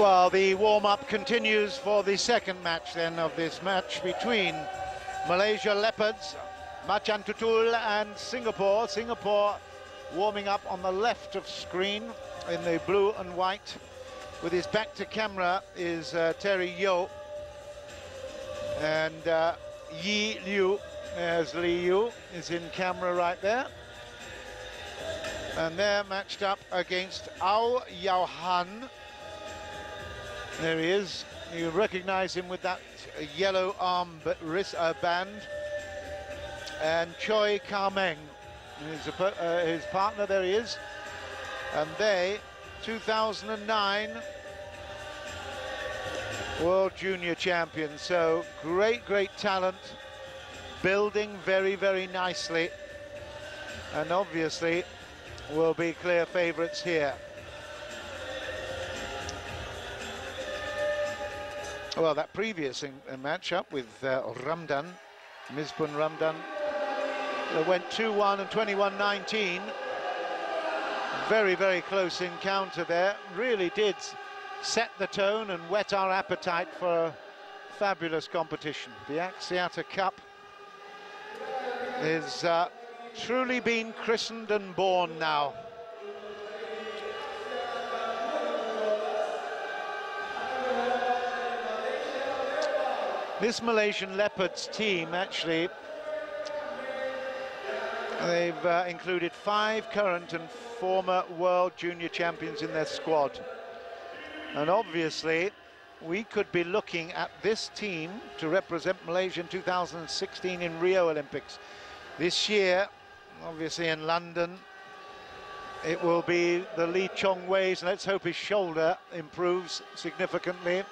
Well, the warm-up continues for the second match then of this match between Malaysia Leopards, Macan Tutul, and Singapore. Singapore warming up on the left of screen in the blue and white. With his back to camera is Terry Yeo and Yi Liu, as Li Yu is in camera right there. And they're matched up against Au Yao Han. There he is. You recognize him with that yellow arm wrist band. And Chooi Meng, his partner, there he is. And they, 2009 World Junior Champions. So great talent, building very, very nicely. And obviously will be clear favourites here. Well, that previous matchup with Ramdan, Misbun Ramdan, they went 2-1 and 21-19. Very, very close encounter there. Really did set the tone and whet our appetite for a fabulous competition. The Axiata Cup is truly been christened and born now. This Malaysian Leopards team, actually, they've included 5 current and former World Junior Champions in their squad. And obviously, we could be looking at this team to represent Malaysia in 2016 in Rio Olympics. This year, obviously in London, it will be the Lee Chong Wei's, and let's hope his shoulder improves significantly.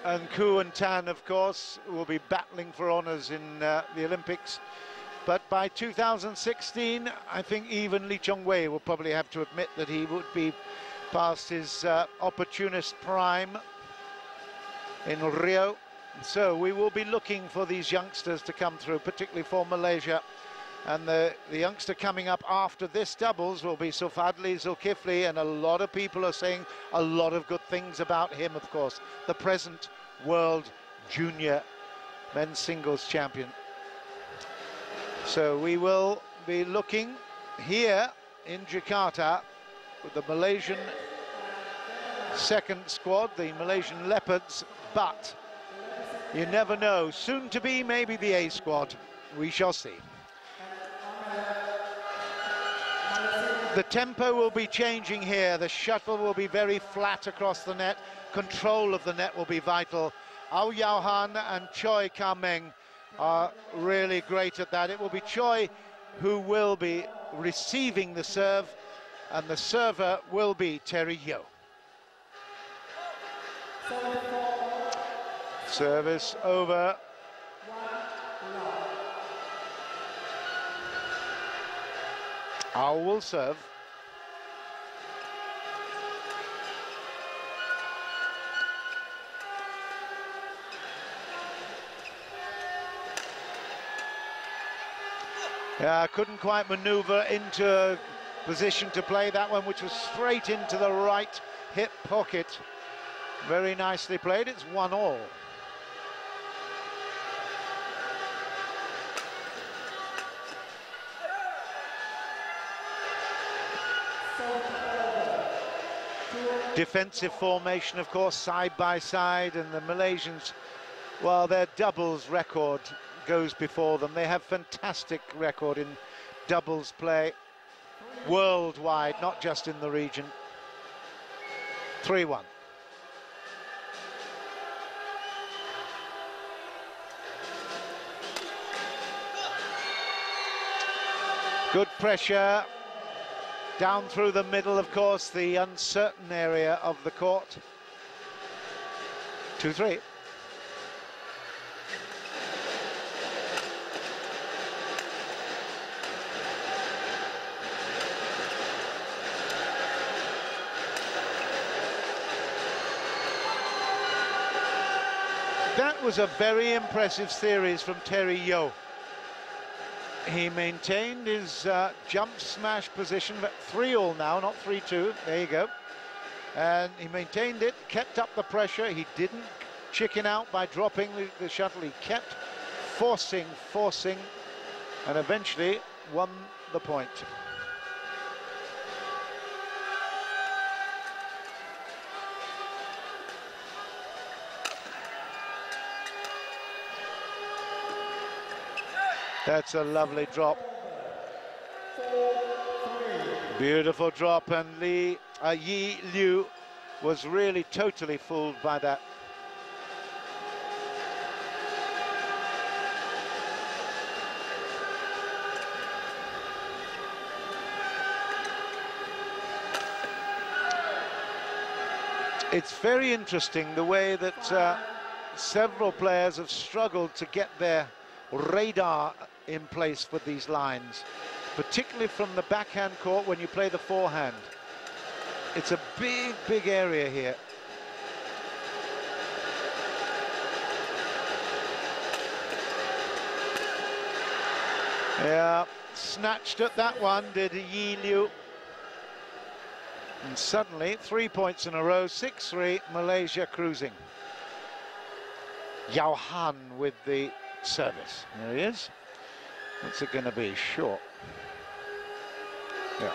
And Koo and Tan, of course, will be battling for honours in the Olympics. But by 2016, I think even Lee Chong Wei will probably have to admit that he would be past his opportunist prime in Rio. So we will be looking for these youngsters to come through, particularly for Malaysia. And the youngster coming up after this doubles will be Sufadli Zulkifli, and a lot of people are saying a lot of good things about him, of course. The present World Junior Men's Singles Champion. So we will be looking here in Jakarta with the Malaysian second squad, the Malaysian Leopards, but you never know. Soon to be maybe the A squad. We shall see. The tempo will be changing here. The shuttle will be very flat across the net. Control of the net will be vital. Au Yao Han and Chooi Meng are really great at that. It will be Chooi who will be receiving the serve, and the server will be Terry Yeo. Service over. Au will serve. Yeah, couldn't quite maneuver into a position to play that one, which was straight into the right hip pocket. Very nicely played. It's 1-1. Defensive formation, of course, side by side, and the Malaysians, well, their doubles record goes before them. They have fantastic record in doubles play worldwide, not just in the region. 3-1. Good pressure. Down through the middle, of course, the uncertain area of the court. 2-3. That was a very impressive series from Terry Yeo. He maintained his jump smash position, but 3-3 now, not 3-2. There you go. and he maintained it, kept up the pressure. He didn't chicken out by dropping the shuttle. He kept forcing, and eventually won the point. That's a lovely drop. Beautiful drop, and Yi Liu was really totally fooled by that. It's very interesting the way that several players have struggled to get their radar in place for these lines, particularly from the backhand court when you play the forehand. It's a big area here. Yeah, snatched at that one, did Yi Liu. And suddenly, 3 points in a row, 6-3, Malaysia cruising. Yao Han with the service. There he is. What's it going to be? Short. Yeah.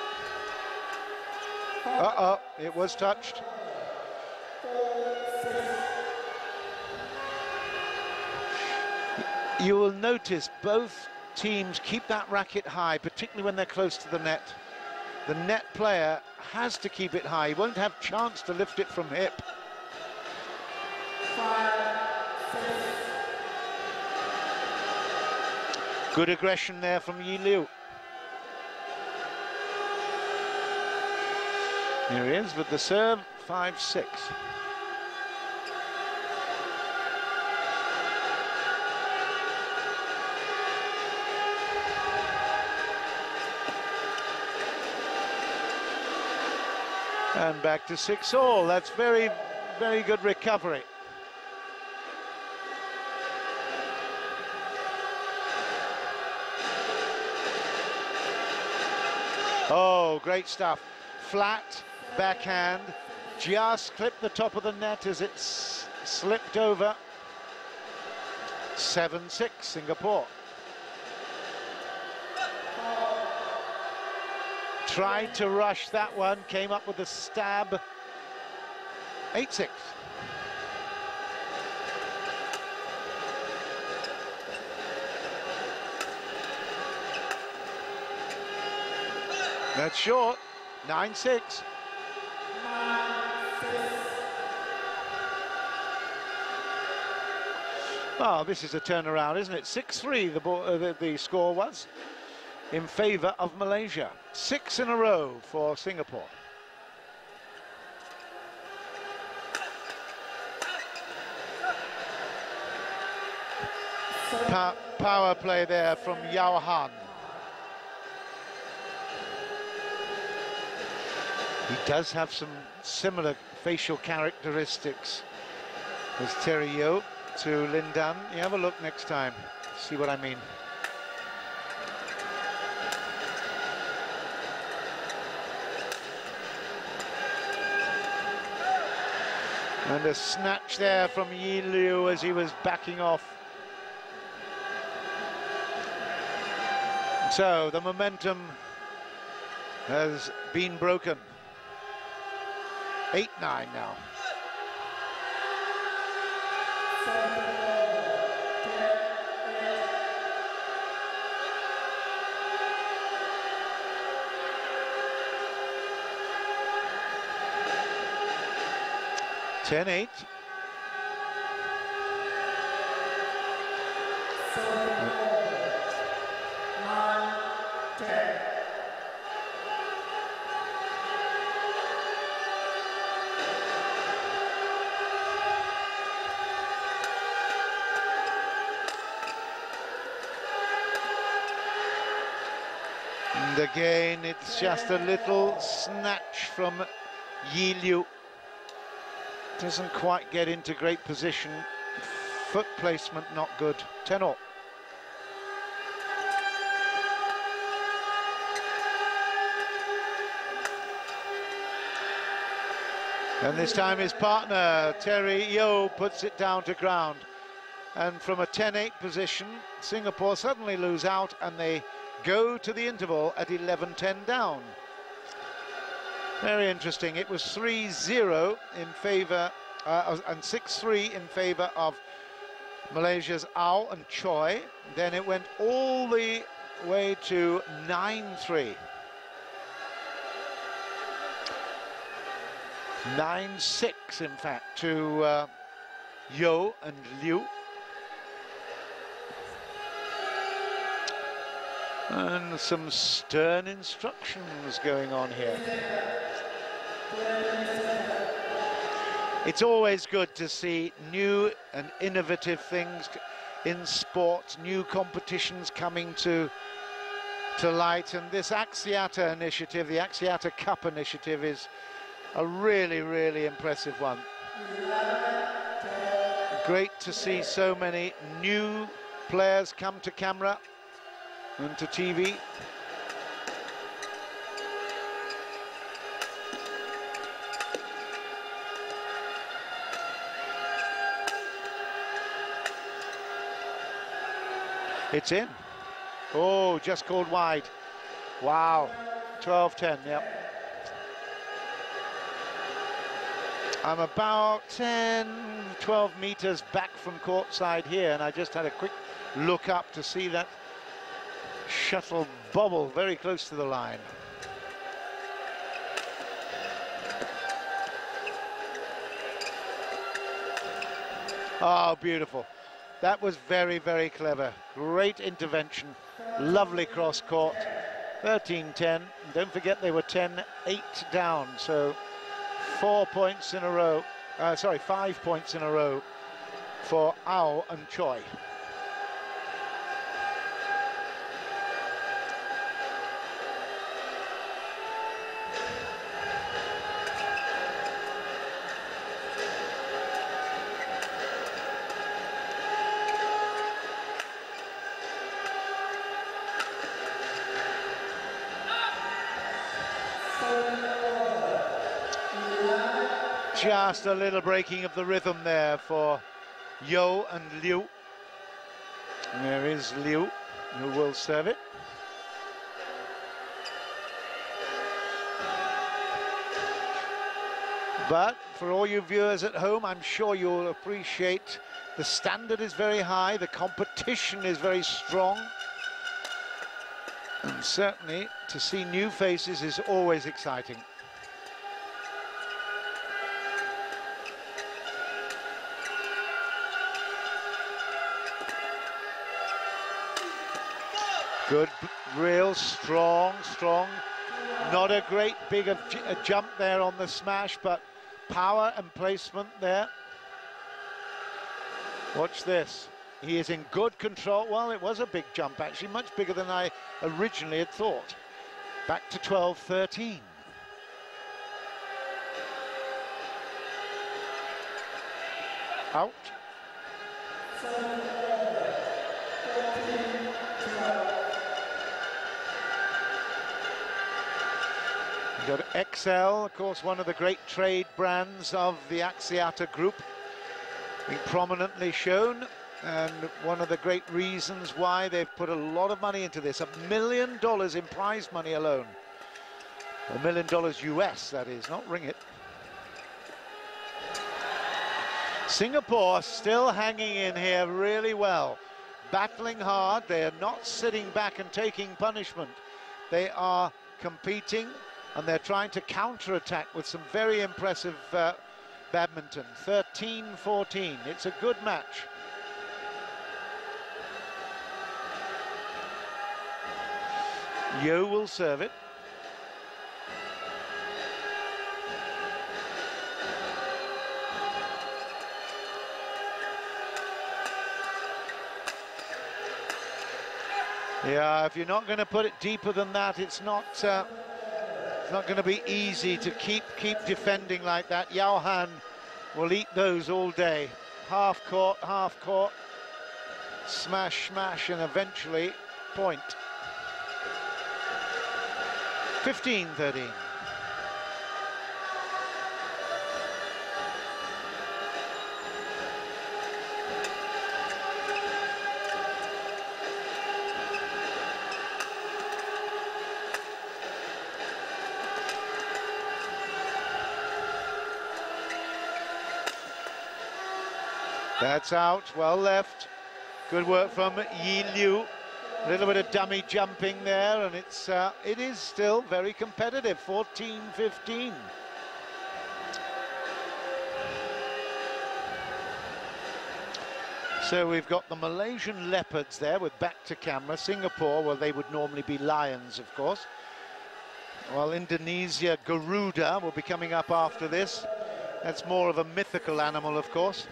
Uh-oh, it was touched. You will notice both teams keep that racket high, particularly when they're close to the net. The net player has to keep it high. He won't have chance to lift it from hip. 5, 6. Good aggression there from Yi Liu. Here he is with the serve, 5-6. And back to 6-all. That's very good recovery. Oh, great stuff. Flat backhand, just clipped the top of the net as it slipped over. 7-6 Singapore. Tried to rush that one, came up with a stab. 8-6. That's short. 9-6. Oh, this is a turnaround, isn't it? 6-3 the score was in favour of Malaysia. 6 in a row for Singapore. Power play there from Yao Han. He does have some similar facial characteristics as Terry Yeo to Lin Dan. You have a look next time, see what I mean. And a snatch there from Yi Liu as he was backing off. So the momentum has been broken. 8-9 now. 10-8. And again, it's just a little snatch from Yi Liu. Doesn't quite get into great position. Foot placement not good. 10-all. And this time his partner, Terry Yeo, puts it down to ground. And from a 10-8 position, Singapore suddenly lose out and they go to the interval at 11-10 down. Very interesting. It was 3-0 in favour and 6-3 in favour of Malaysia's Au and Chooi. Then it went all the way to 9-3. 9-6, in fact, to Yeo and Liu. And some stern instructions going on here. It's always good to see new and innovative things in sports, new competitions coming to light, and this Axiata initiative, the Axiata Cup initiative, is a really, really impressive one. Great to see so many new players come to camera and to TV. It's in. Oh, just called wide. Wow. 12-10, yep. I'm about 10, 12 meters back from courtside here, and I just had a quick look up to see that shuttle bobble very close to the line. Oh, beautiful. That was very, very clever. Great intervention. Lovely cross court. 13-10. Don't forget they were 10-8 down, so 4 points in a row. 5 points in a row for Au and Chooi. Just a little breaking of the rhythm there for Yeo and Liu. And there is Liu, who will serve it. But for all you viewers at home, I'm sure you'll appreciate the standard is very high, the competition is very strong. And certainly to see new faces is always exciting. Good, real strong. Not a great big a jump there on the smash, but power and placement there. Watch this. He is in good control. Well, it was a big jump, actually, much bigger than I originally had thought. Back to 12-13. Out. You've got XL, of course, one of the great trade brands of the Axiata Group, being prominently shown, and one of the great reasons why they've put a lot of money into this. $1 million in prize money alone. $1 million US, that is, not ringgit. Singapore still hanging in here really well, battling hard. They are not sitting back and taking punishment. They are competing, and they're trying to counter-attack with some very impressive badminton. 13-14, it's a good match. Yeo will serve it. Yeah, if you're not going to put it deeper than that, it's not going to be easy to keep defending like that. Yao Han will eat those all day. Half court, smash, smash, and eventually point. 15-13. That's out, well left. Good work from Yi Liu. A little bit of dummy jumping there, and it is still very competitive, 14-15. So we've got the Malaysian Leopards there with back to camera. Singapore, well, they would normally be Lions, of course. While Indonesia Garuda will be coming up after this. That's more of a mythical animal, of course.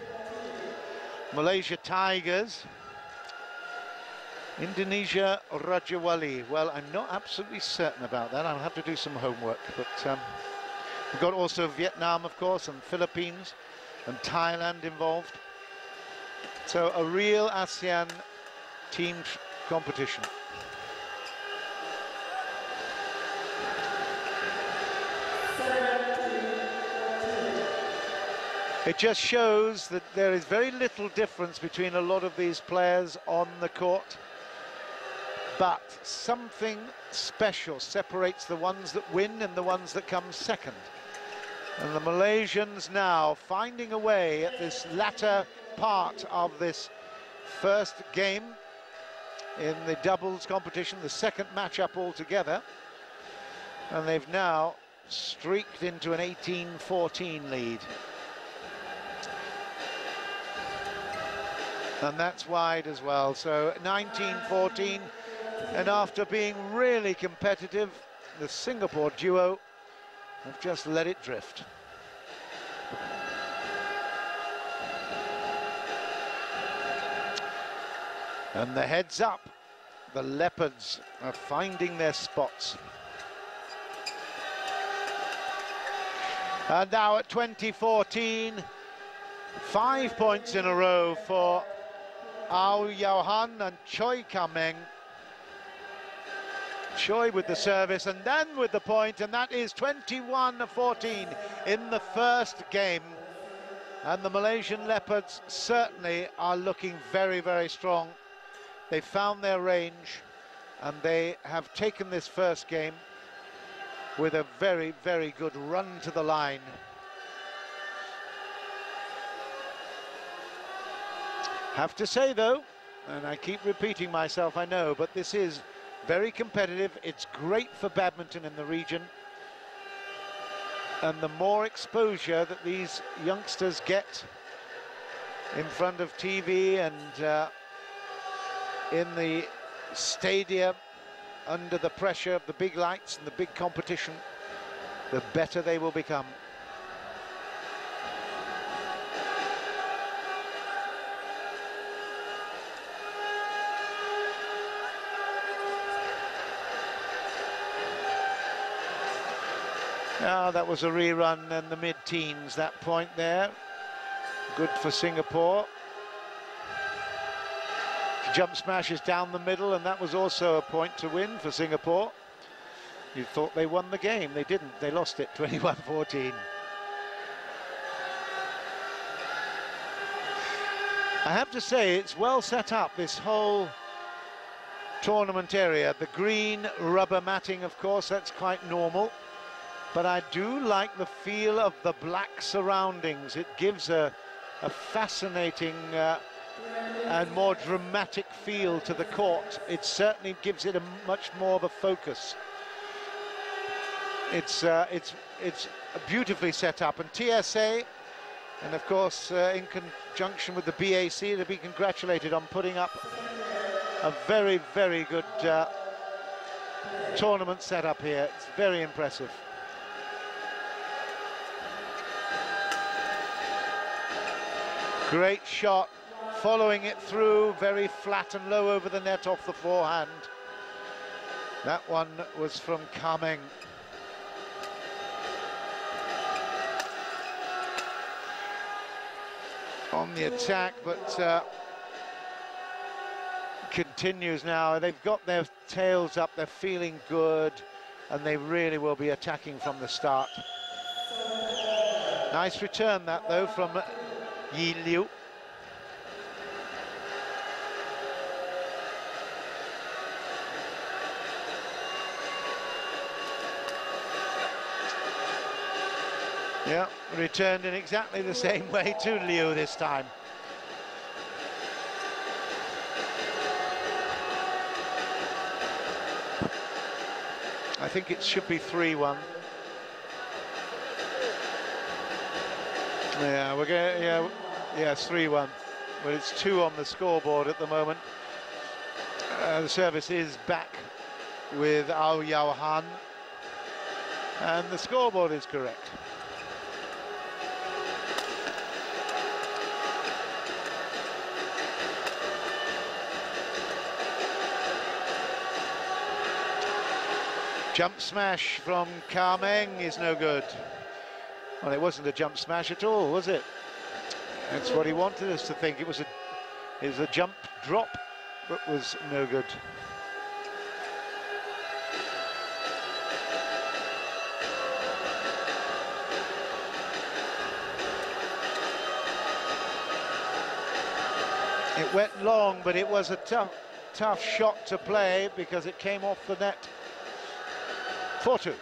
Malaysia Tigers. Indonesia Rajawali. Well, I'm not absolutely certain about that. I'll have to do some homework. But we've got also Vietnam, of course, and Philippines and Thailand involved. So a real ASEAN team competition. It just shows that there is very little difference between a lot of these players on the court, but something special separates the ones that win and the ones that come second. And the Malaysians now finding a way at this latter part of this first game in the doubles competition, the second matchup altogether, and they've now streaked into an 18-14 lead. And that's wide as well, so 19-14, and after being really competitive, the Singapore duo have just let it drift. And the heads up, the Leopards are finding their spots. And now at 20-14, 5 points in a row for Ao Yao-han and Chooi Meng. Chooi with the service and then with the point, and that is 21-14 in the first game. And the Malaysian Leopards certainly are looking very, very strong. They found their range and they have taken this first game with a very, very good run to the line. Have to say though, and I keep repeating myself, I know, but this is very competitive. It's great for badminton in the region. And the more exposure that these youngsters get in front of TV and in the stadium, under the pressure of the big lights and the big competition, the better they will become. Now that was a rerun in the mid-teens, that point there. Good for Singapore. Jump smashes down the middle, and that was also a point to win for Singapore. You thought they won the game, they didn't. They lost it 21-14. I have to say, it's well set up, this whole tournament area. The green rubber matting, of course, that's quite normal. But I do like the feel of the black surroundings. It gives a fascinating and more dramatic feel to the court. It certainly gives it a much more of a focus. It's beautifully set up, and TSA, and of course in conjunction with the BAC, to be congratulated on putting up a very, very good tournament setup here. It's very impressive. Great shot, following it through, very flat and low over the net off the forehand. That one was from Meng. On the attack, but continues now. They've got their tails up, they're feeling good, and they really will be attacking from the start. Nice return that, though, from Yi Liu. Yeah, returned in exactly the same way to Liu this time. I think it should be 3-1. Yeah, we're going. Yeah, it's 3-1. But it's 2 on the scoreboard at the moment. The service is back with Ao Yao Han, and the scoreboard is correct. Jump smash from Meng is no good. Well, it wasn't a jump smash at all, was it? That's what he wanted us to think. It was a jump drop, but was no good. It went long, but it was a tough shot to play because it came off the net. 4-2.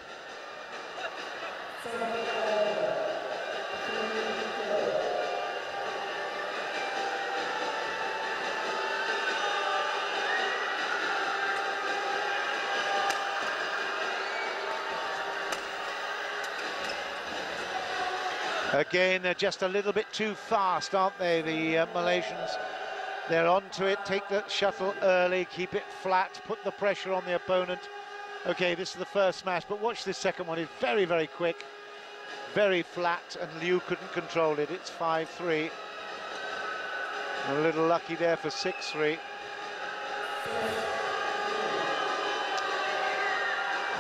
Again, they're just a little bit too fast, aren't they, the Malaysians? They're onto it, take the shuttle early, keep it flat, put the pressure on the opponent. Okay, this is the first smash, but watch this second one. It's very, very quick, very flat, and Liu couldn't control it. It's 5-3. A little lucky there for 6-3.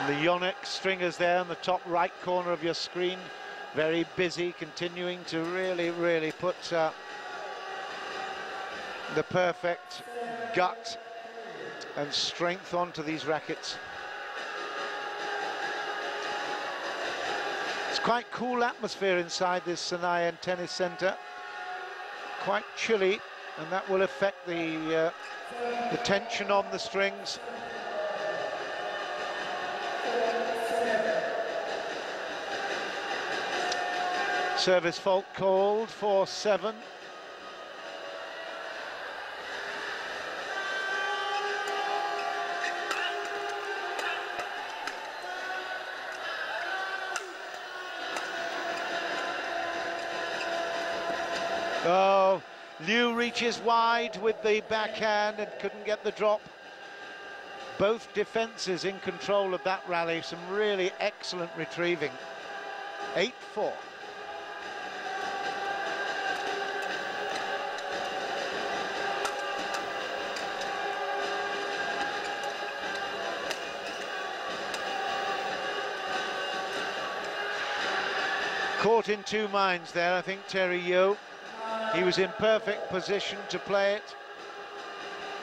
The Yonex stringers there in the top right corner of your screen. Very busy, continuing to really put the perfect gut and strength onto these rackets. It's quite cool atmosphere inside this Senayan tennis centre. Quite chilly, and that will affect the tension on the strings. Service fault called for 7. Oh, Liu reaches wide with the backhand and couldn't get the drop. Both defences in control of that rally. Some really excellent retrieving. 8-4. Caught in two minds there, I think, Terry Yeo. He was in perfect position to play it,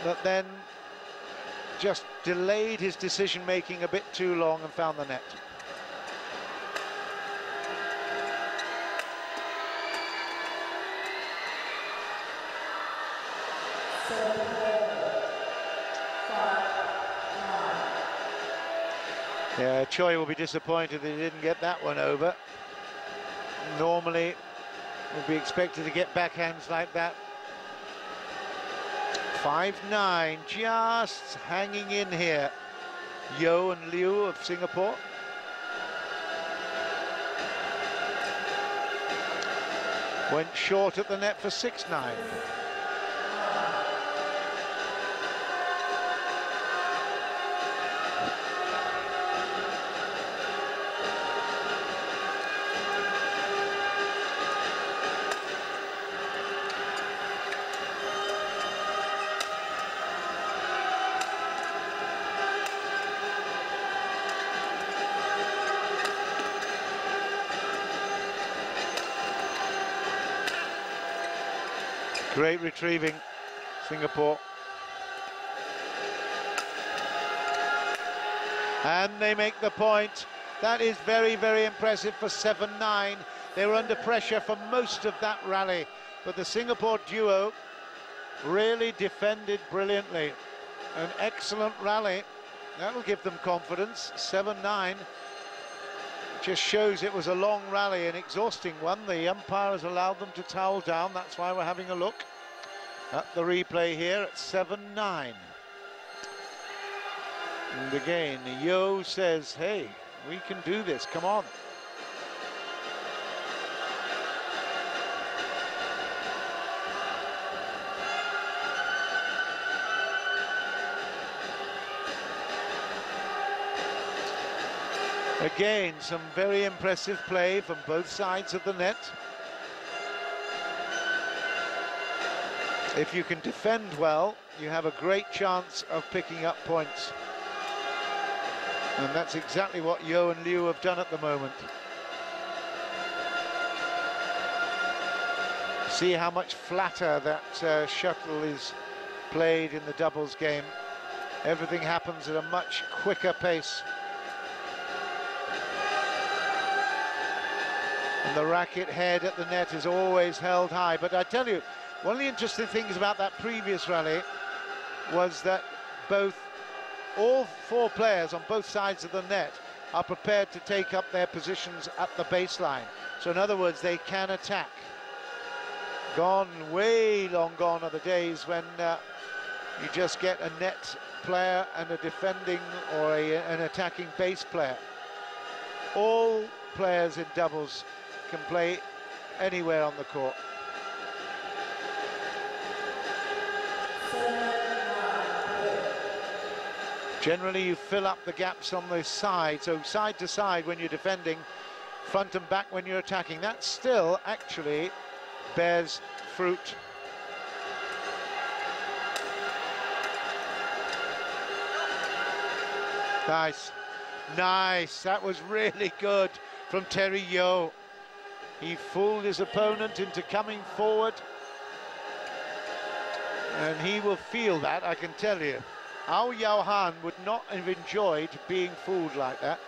but then just delayed his decision-making a bit too long and found the net. Yeah, Chooi will be disappointed that he didn't get that one over. Normally, would be expected to get backhands like that. 5-9, just hanging in here. Yeo and Liu of Singapore. Went short at the net for 6-9. Great retrieving, Singapore. And they make the point. That is very, very impressive for 7-9. They were under pressure for most of that rally, but the Singapore duo really defended brilliantly. An excellent rally. That'll give them confidence. 7-9. Just shows it was a long rally, an exhausting one. The umpire has allowed them to towel down. That's why we're having a look at the replay here at 7-9. And again, Yo says, hey, we can do this, come on. Again, some very impressive play from both sides of the net. If you can defend well, you have a great chance of picking up points. And that's exactly what Yo and Liu have done at the moment. See how much flatter that shuttle is played in the doubles game. Everything happens at a much quicker pace. And the racket head at the net is always held high. But I tell you, one of the interesting things about that previous rally was that all four players on both sides of the net are prepared to take up their positions at the baseline. So in other words, they can attack. Way long gone are the days when you just get a net player and a defending or an attacking base player. All players in doubles can play anywhere on the court. Generally, you fill up the gaps on the side, so side to side when you're defending, front and back when you're attacking. That still actually bears fruit. Nice, nice. That was really good from Terry Yo. He fooled his opponent into coming forward, and he will feel that, I can tell you. Ao Yao Han would not have enjoyed being fooled like that.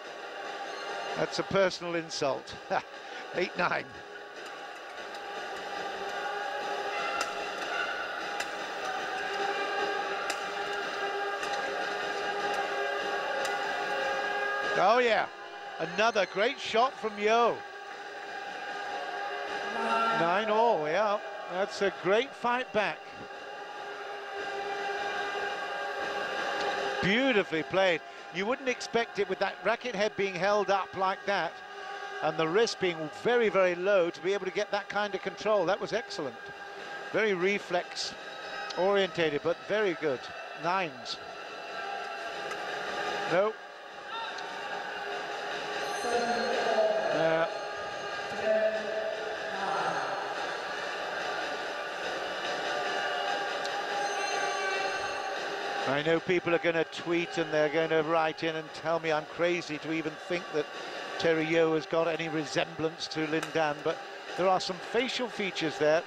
That's a personal insult. 8-9. Oh yeah, another great shot from Yo. 9-all, yeah. That's a great fight back. Beautifully played. You wouldn't expect it with that racket head being held up like that and the wrist being very, very low to be able to get that kind of control. That was excellent. Very reflex orientated, but very good. 9s. No. I know people are going to tweet and they're going to write in and tell me I'm crazy to even think that Terry Yo has got any resemblance to Lin Dan, but there are some facial features there.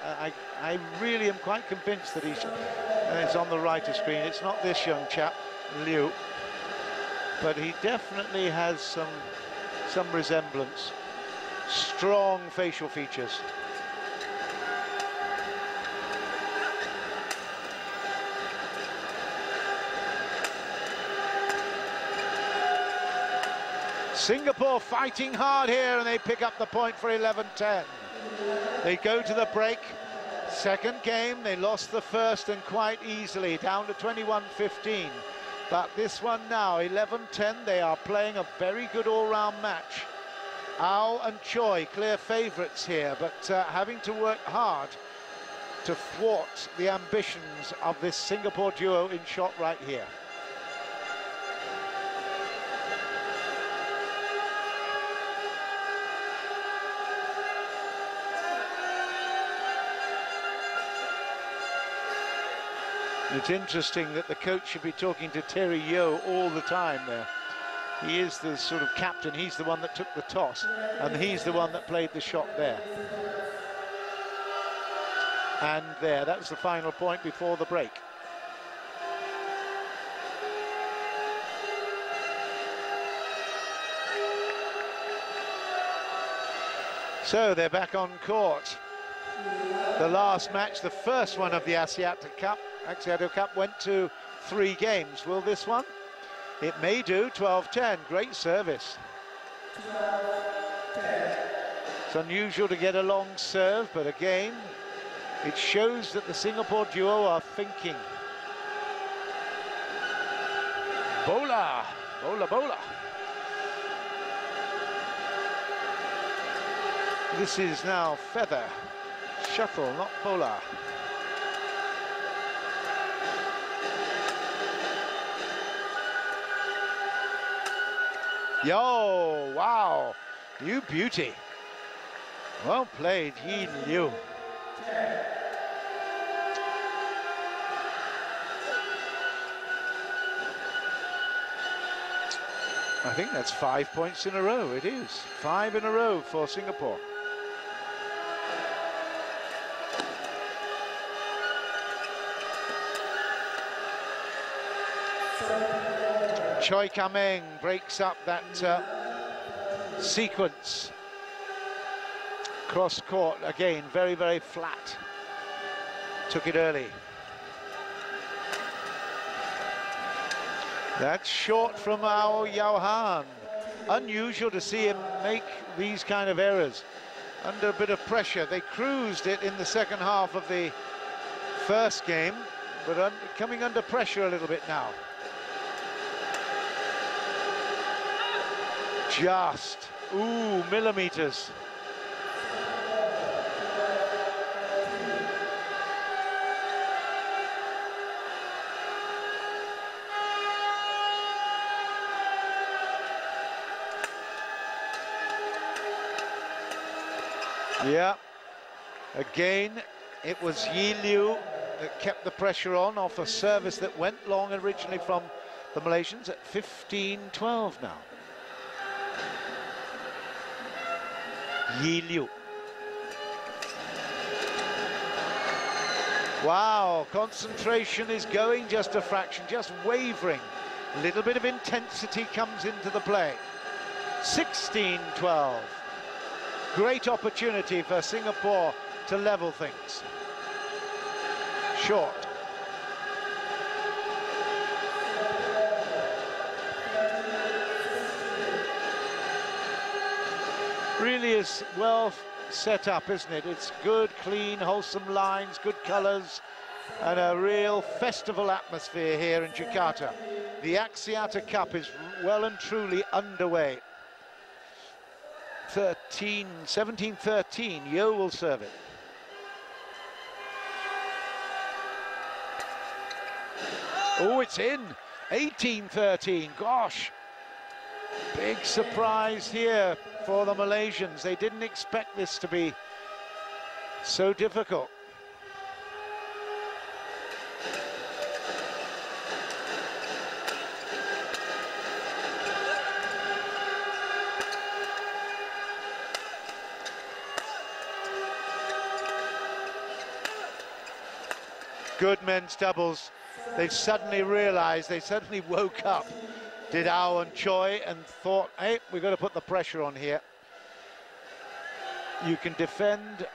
I really am quite convinced that it's on the right of screen. It's not this young chap, Liu, but he definitely has some resemblance. Strong facial features. Singapore fighting hard here, and they pick up the point for 11-10. They go to the break. Second game, they lost the first and quite easily, down to 21-15. But this one now, 11-10, they are playing a very good all-round match. Ao and Chooi, clear favourites here, but having to work hard to thwart the ambitions of this Singapore duo in shot right here. It's interesting that the coach should be talking to Terry Yo all the time there. He is the sort of captain, he's the one that took the toss, and he's the one that played the shot there. And there, that was the final point before the break. So they're back on court. The last match, the first one of the Axiata Cup. Axiata Cup went to 3 games. Will this one? It may do. 12-10. Great service. 12-10. It's unusual to get a long serve, but again, it shows that the Singapore duo are thinking. Bola, bola, bola. This is now feather, shuttle, not bola. Yo, wow, you beauty. Well played, Yin Liu. I think that's 5 points in a row. It is 5 in a row for Singapore. Chooi Meng breaks up that sequence. Cross court again, very, very flat. Took it early. That's short from our Yao Han. Unusual to see him make these kind of errors under a bit of pressure. They cruised it in the second half of the first game, but coming under pressure a little bit now. Just, ooh, millimeters. Yeah, again, it was Yi Liu that kept the pressure on off a service that went long originally from the Malaysians at 15-12 now. Yi Liu. Wow, concentration is going just a fraction, just wavering. A little bit of intensity comes into the play. 16-12. Great opportunity for Singapore to level things. Short. Really is well set up, isn't it? It's good, clean, wholesome lines, good colours, and a real festival atmosphere here in Jakarta. The Axiata Cup is well and truly underway. 17-13, Yo will serve it. Oh, it's in, 18-13, gosh. Big surprise here for the Malaysians. They didn't expect this to be so difficult. Good men's doubles. They've suddenly realized, they suddenly woke up, did Ao and Chooi, and thought, hey, we've got to put the pressure on here. You can defend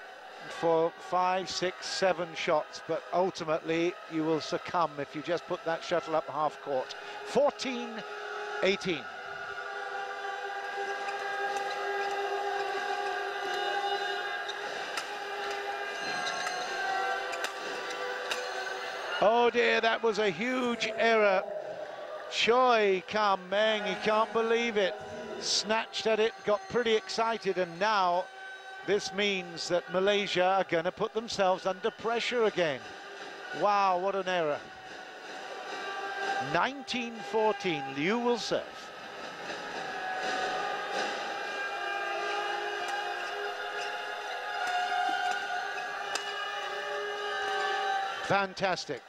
for 5, 6, 7 shots, but ultimately you will succumb if you just put that shuttle up half court. 14-18. Oh dear, that was a huge error. Chooi Meng, he can't believe it. Snatched at it, got pretty excited, and now this means that Malaysia are going to put themselves under pressure again. Wow, what an error. 19-14, Liu will serve. Fantastic.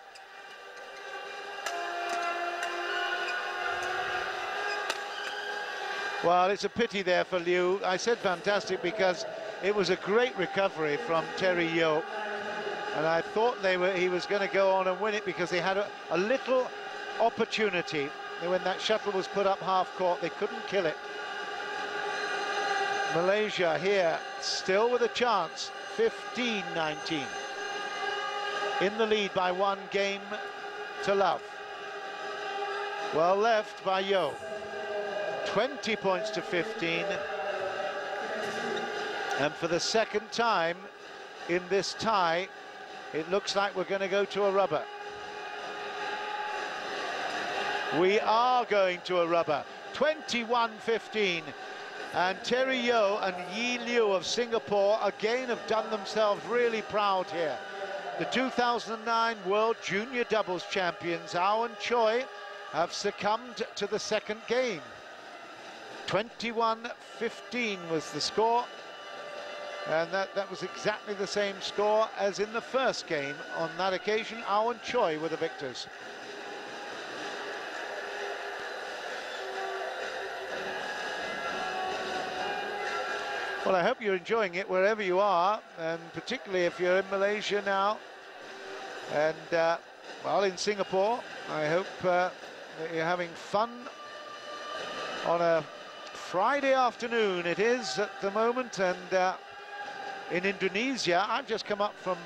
Well, it's a pity there for Liu. I said fantastic because it was a great recovery from Terry Yeo. And I thought he was going to go on and win it because they had a little opportunity. When that shuttle was put up half court, they couldn't kill it. Malaysia here, still with a chance, 15-19. In the lead by 1 game to love. Well left by Yeo. 20 points to 15. And for the second time in this tie, it looks like we're going to go to a rubber. We are going to a rubber. 21-15. And Terry Yeo and Yi Liu of Singapore again have done themselves really proud here. The 2009 World Junior Doubles champions, Aon Chooi, have succumbed to the second game. 21-15 was the score. And that was exactly the same score as in the first game. On that occasion, Aon Chooi were the victors. Well, I hope you're enjoying it wherever you are, and particularly if you're in Malaysia now, and, well, in Singapore. I hope that you're having fun on a Friday afternoon. It is at the moment, and in Indonesia, I've just come up from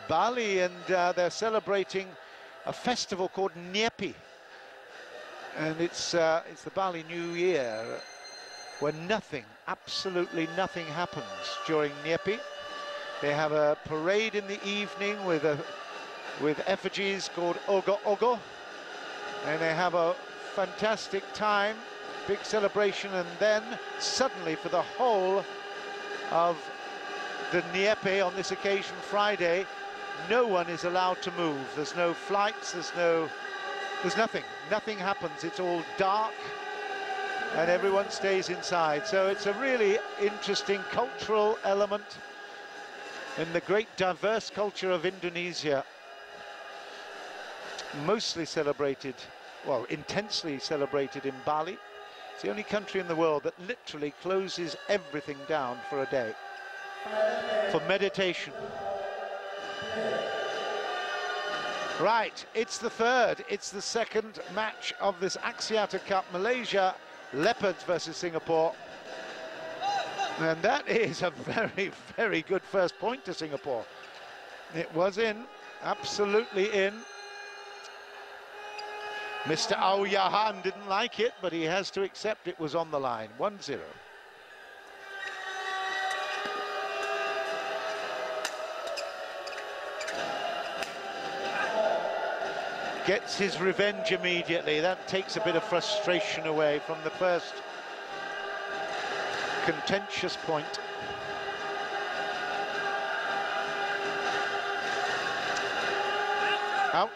Bali, and they're celebrating a festival called Nyepi, and it's the Bali New Year, where nothing, absolutely nothing happens during Nyepi. They have a parade in the evening with effigies called Ogo Ogo, and they have a fantastic time, big celebration, and then suddenly for the whole of the Nyepi on this occasion, Friday, no one is allowed to move. There's no flights, there's nothing. Nothing happens. It's all dark, and everyone stays inside. So it's a really interesting cultural element in the great diverse culture of Indonesia. Mostly celebrated, well, intensely celebrated in Bali. It's the only country in the world that literally closes everything down for a day for meditation. Right, it's the third, it's the second match of this Axiata Cup, Malaysia Leopards versus Singapore. And that is a very, very good first point to Singapore. It was in, absolutely in. Mr. Au Yahan didn't like it, but he has to accept it was on the line. 1-0. Gets his revenge immediately. That takes a bit of frustration away from the first contentious point. Out.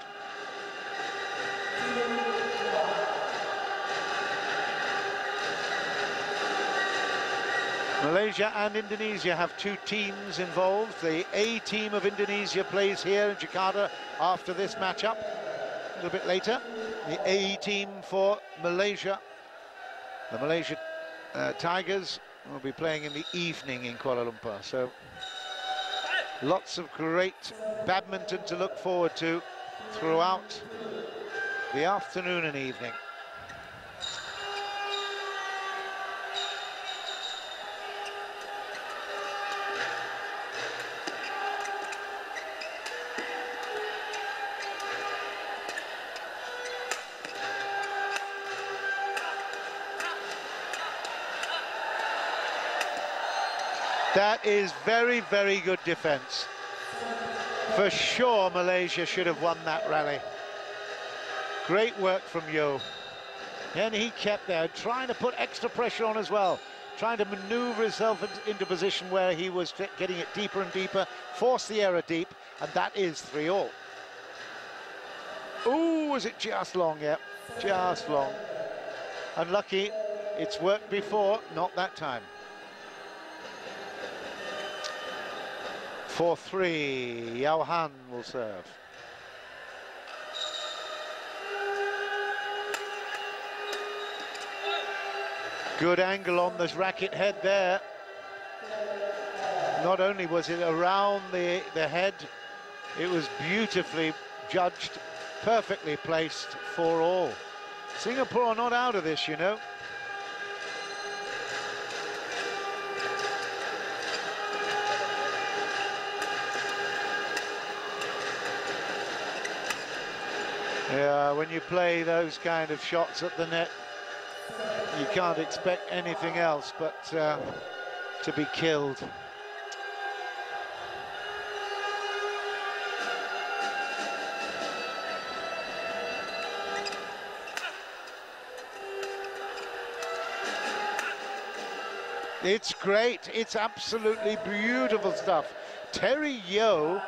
Malaysia and Indonesia have two teams involved. The A team of Indonesia plays here in Jakarta after this matchup. A little bit later, the A team for Malaysia, the Malaysia Tigers, will be playing in the evening in Kuala Lumpur. So lots of great badminton to look forward to throughout the afternoon and evening. That is very, very good defence. For sure, Malaysia should have won that rally. Great work from Yeo. And he kept there, trying to put extra pressure on as well, trying to manoeuvre himself into position where he was getting it deeper and deeper, force the error deep, and that is 3-all. Ooh, was it just long? Yeah, just long. Unlucky, it's worked before, not that time. 4-3, Yao Han will serve. Good angle on this racket head there. Not only was it around the head, it was beautifully judged, perfectly placed for all. Singapore are not out of this, you know. Yeah, when you play those kind of shots at the net, you can't expect anything else but to be killed. It's great. It's absolutely beautiful stuff. Terry Yeo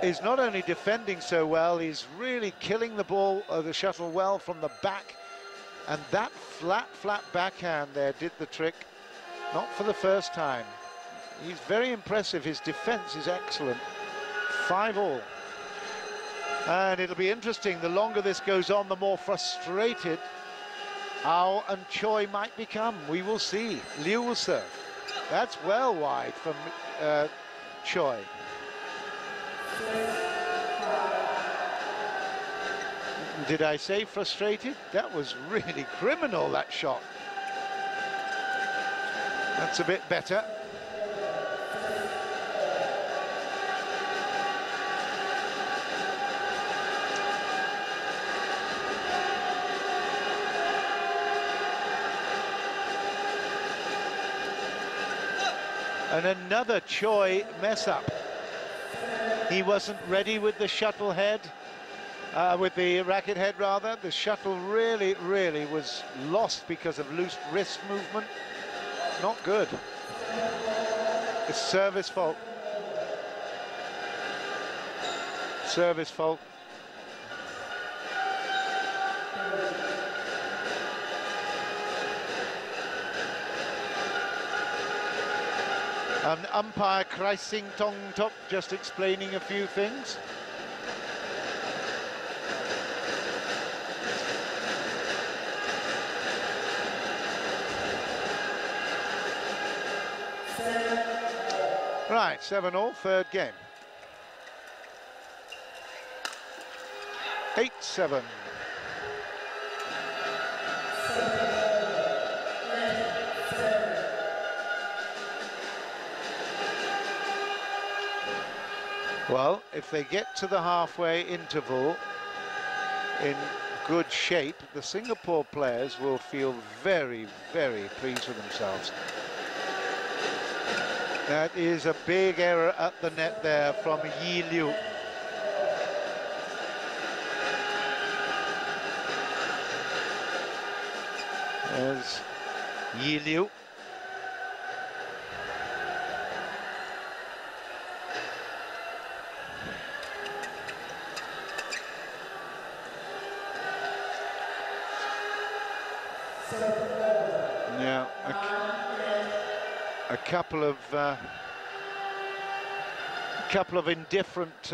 is not only defending so well, he's really killing the ball, the shuttle well from the back. And that flat backhand there did the trick, not for the first time. He's very impressive. His defense is excellent. 5-all. And it'll be interesting. The longer this goes on, the more frustrated Ao and Chooi might become. We will see. Liu will serve. That's well wide from Chooi. Did I say frustrated? That was really criminal, that shot. That's a bit better. And another Chooi mess up. He wasn't ready with the shuttle head, with the racket head rather. The shuttle really was lost because of loose wrist movement. Not good. It's service fault. Service fault. Umpire Kreising Tong Tok just explaining a few things. Right, 7-all, third game. 8-7. Well, if they get to the halfway interval in good shape, the Singapore players will feel very pleased with themselves. That is a big error at the net there from Yi Liu. There's Yi Liu. Yeah, a couple of indifferent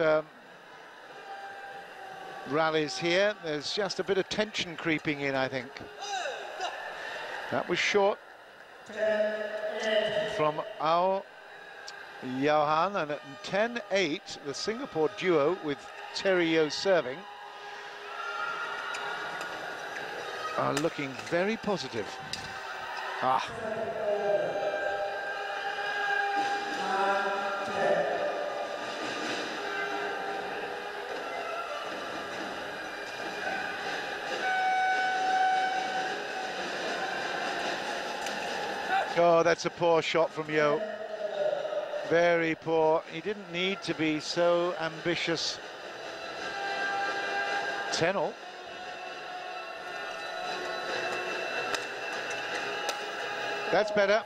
rallies here. There's just a bit of tension creeping in, I think. That was short from Ao Johan, and at 10-8, the Singapore duo with Terry Yeo serving are looking very positive. Oh, that's a poor shot from Yeo. Very poor. He didn't need to be so ambitious. 10-all. That's better.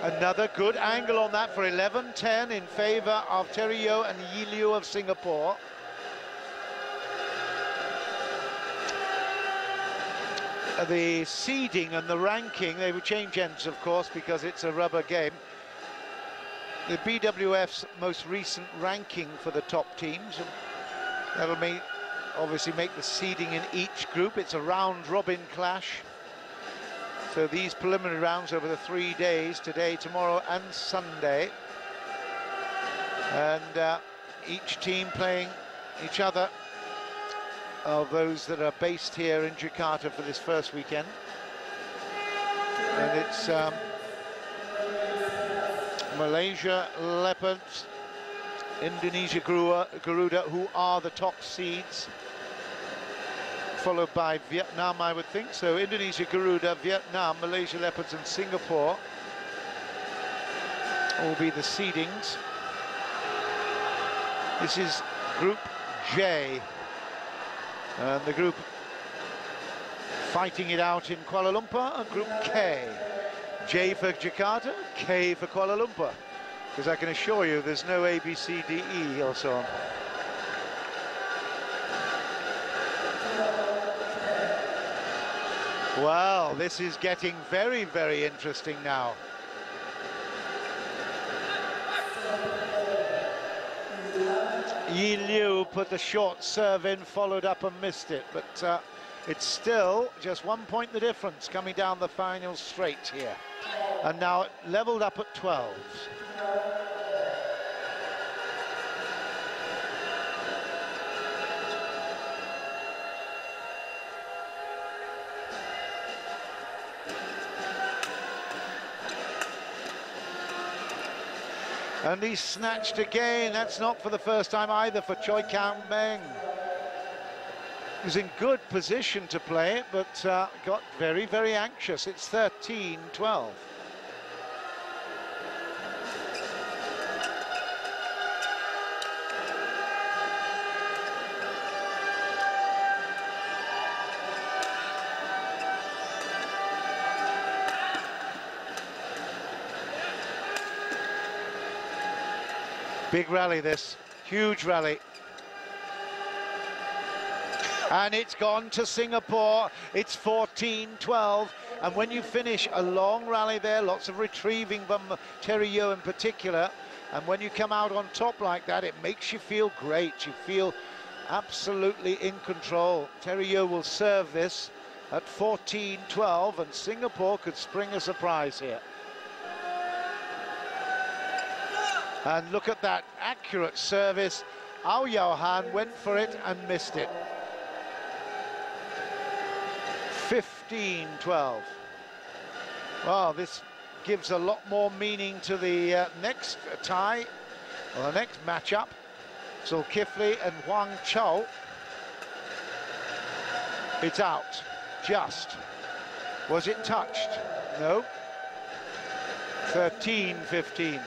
Another good angle on that for 11-10 in favour of Terry Yeo and Yi Liu of Singapore. The seeding and the ranking, they will change ends, of course, because it's a rubber game. The BWF's most recent ranking for the top teams, that'll obviously make the seeding in each group. It's a round-robin clash. So these preliminary rounds over the 3 days, today, tomorrow and Sunday. And each team playing each other, of those that are based here in Jakarta for this first weekend. And it's Malaysia Leopards, Indonesia Garuda, who are the top seeds, followed by Vietnam, I would think. So Indonesia Garuda, Vietnam, Malaysia Leopards and Singapore will be the seedings. This is Group J. And the group fighting it out in Kuala Lumpur, Group K. J for Jakarta, K for Kuala Lumpur. Because I can assure you there's no A, B, C, D, E or so on. Well, this is getting very, very interesting now. Yi Liu put the short serve in, followed up and missed it, but it's still just 1 point the difference coming down the final straight here. And now leveled up at 12. And he's snatched again. That's not for the first time either for Chooi Meng. He's in good position to play it, but got very, very anxious. It's 13-12. Big rally this, huge rally. And it's gone to Singapore. It's 14-12. And when you finish a long rally there, lots of retrieving from Terry Yeo in particular, and when you come out on top like that, it makes you feel great. You feel absolutely in control. Terry Yeo will serve this at 14-12, and Singapore could spring a surprise here. And look at that accurate service. Ao Yao Han went for it and missed it. 15-12. Well, this gives a lot more meaning to the next tie, or the next matchup. Zulkifli and Huang Chao. It's out, just. Was it touched? No. 13-15.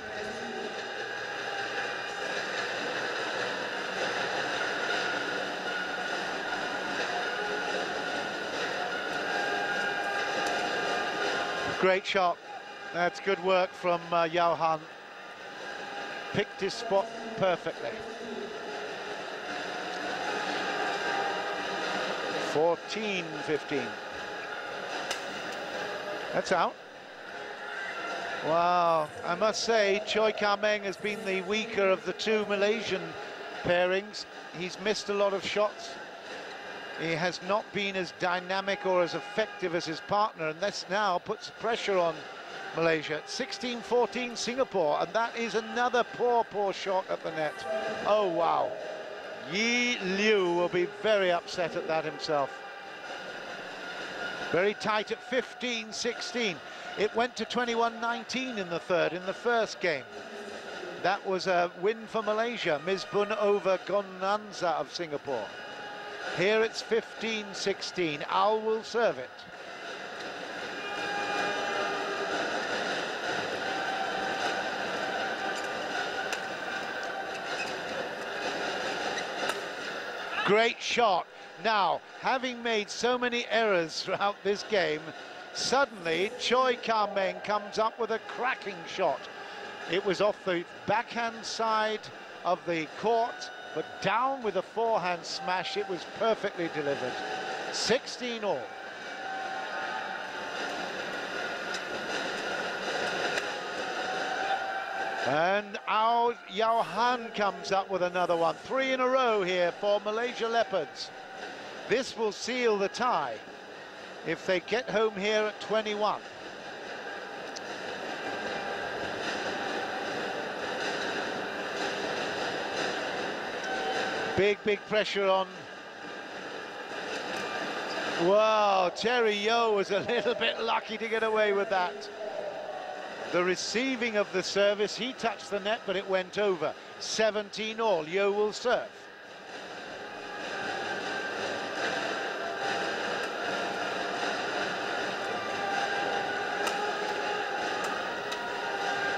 Great shot. That's good work from Yao Han. Picked his spot perfectly. 14-15. That's out. Wow, I must say, Chooi Meng has been the weaker of the two Malaysian pairings. He's missed a lot of shots. He has not been as dynamic or as effective as his partner, and this now puts pressure on Malaysia. 16-14 Singapore, and that is another poor shot at the net. Oh, wow. Yi Liu will be very upset at that himself. Very tight at 15-16. It went to 21-19 in the third, in the first game. That was a win for Malaysia. Misbun over Gonanza of Singapore. Here it's 15-16. Al will serve it. Great shot. Now, having made so many errors throughout this game, suddenly Chooi Meng comes up with a cracking shot. It was off the backhand side of the court, but down with a forehand smash. It was perfectly delivered. 16 all. And Ao Yao Han comes up with another one. 3 in a row here for Malaysia Leopards. This will seal the tie if they get home here at 21. Big pressure on. Wow, Terry Yeo was a little bit lucky to get away with that. The receiving of the service, he touched the net, but it went over. 17 all. Yeo will serve.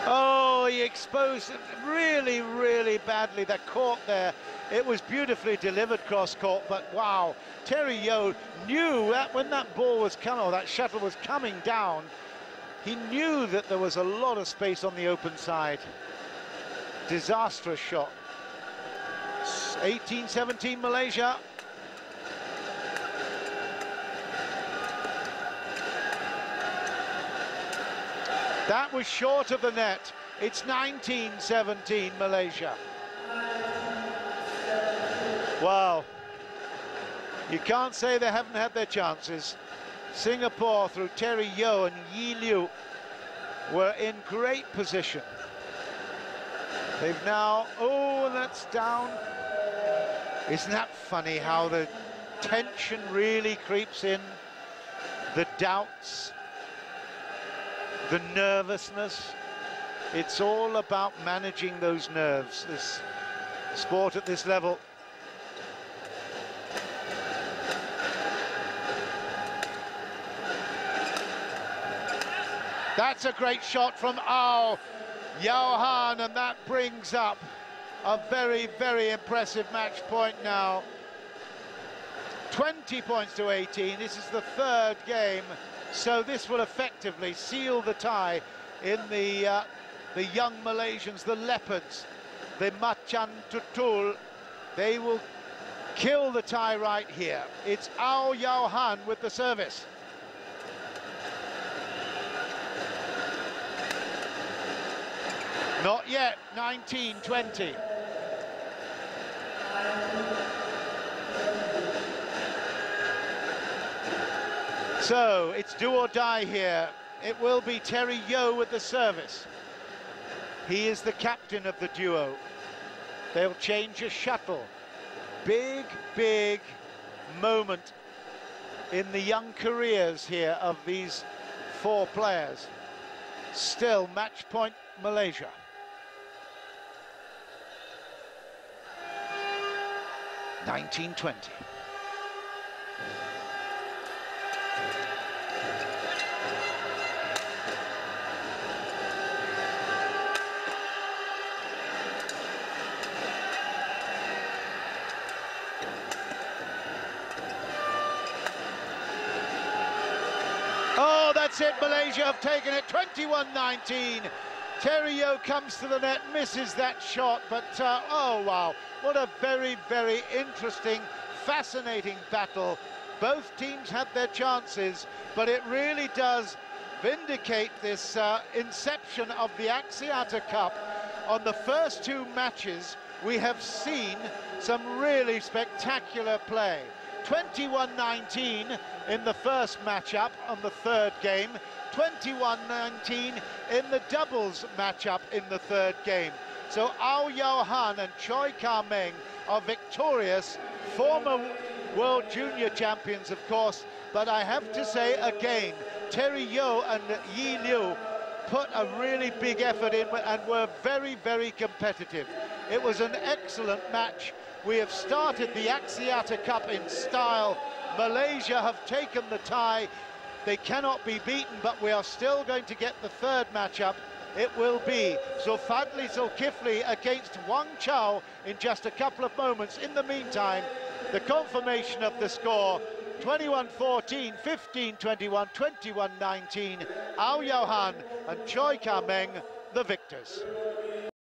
Oh, he exposed it really badly. The court there, it was beautifully delivered cross court, but wow, Terry Yeo knew that when that ball was coming, or that shuttle was coming down, He knew that there was a lot of space on the open side. Disastrous shot. 18-17 Malaysia. That was short of the net. It's 19-17 Malaysia. Wow. You can't say they haven't had their chances. Singapore, through Terry Yeo and Yi Liu, were in great position. They've now, oh, that's down. Isn't that funny how the tension really creeps in? The doubts, the nervousness. It's all about managing those nerves, this sport at this level. That's a great shot from Yao Han, and that brings up a very, very impressive match point now. 20 points to 18. This is the third game, so this will effectively seal the tie in the young Malaysians, the Leopards, the Macan Tutul. They will kill the tie right here. It's Yao Han with the service. Not yet, 19-20. So, it's do or die here. It will be Terry Yeo with the service. He is the captain of the duo. They'll change a shuttle. Big, big moment in the young careers here of these four players. Still, match point Malaysia. (19-20). Oh, that's it. Malaysia have taken it. 21-19. Terry Yeo comes to the net, misses that shot, but oh wow, what a very, very interesting, fascinating battle. Both teams had their chances, but it really does vindicate this inception of the Axiata Cup. On the first two matches, we have seen some really spectacular play. 21-19 in the first matchup on the third game, 21-19 in the doubles matchup in the third game. So Yao Han and Chooi Meng are victorious, former World Junior champions, of course, but I have to say again, Terry Yeo and Yi Liu put a really big effort in and were very, very competitive. It was an excellent match. We have started the Axiata Cup in style. Malaysia have taken the tie. They cannot be beaten, but we are still going to get the third matchup. It will be Zulfadli Zulkifli against Wang Chao in just a couple of moments. In the meantime, the confirmation of the score, 21-14, 15-21, 21-19, Yao Han and Chooi Meng, the victors.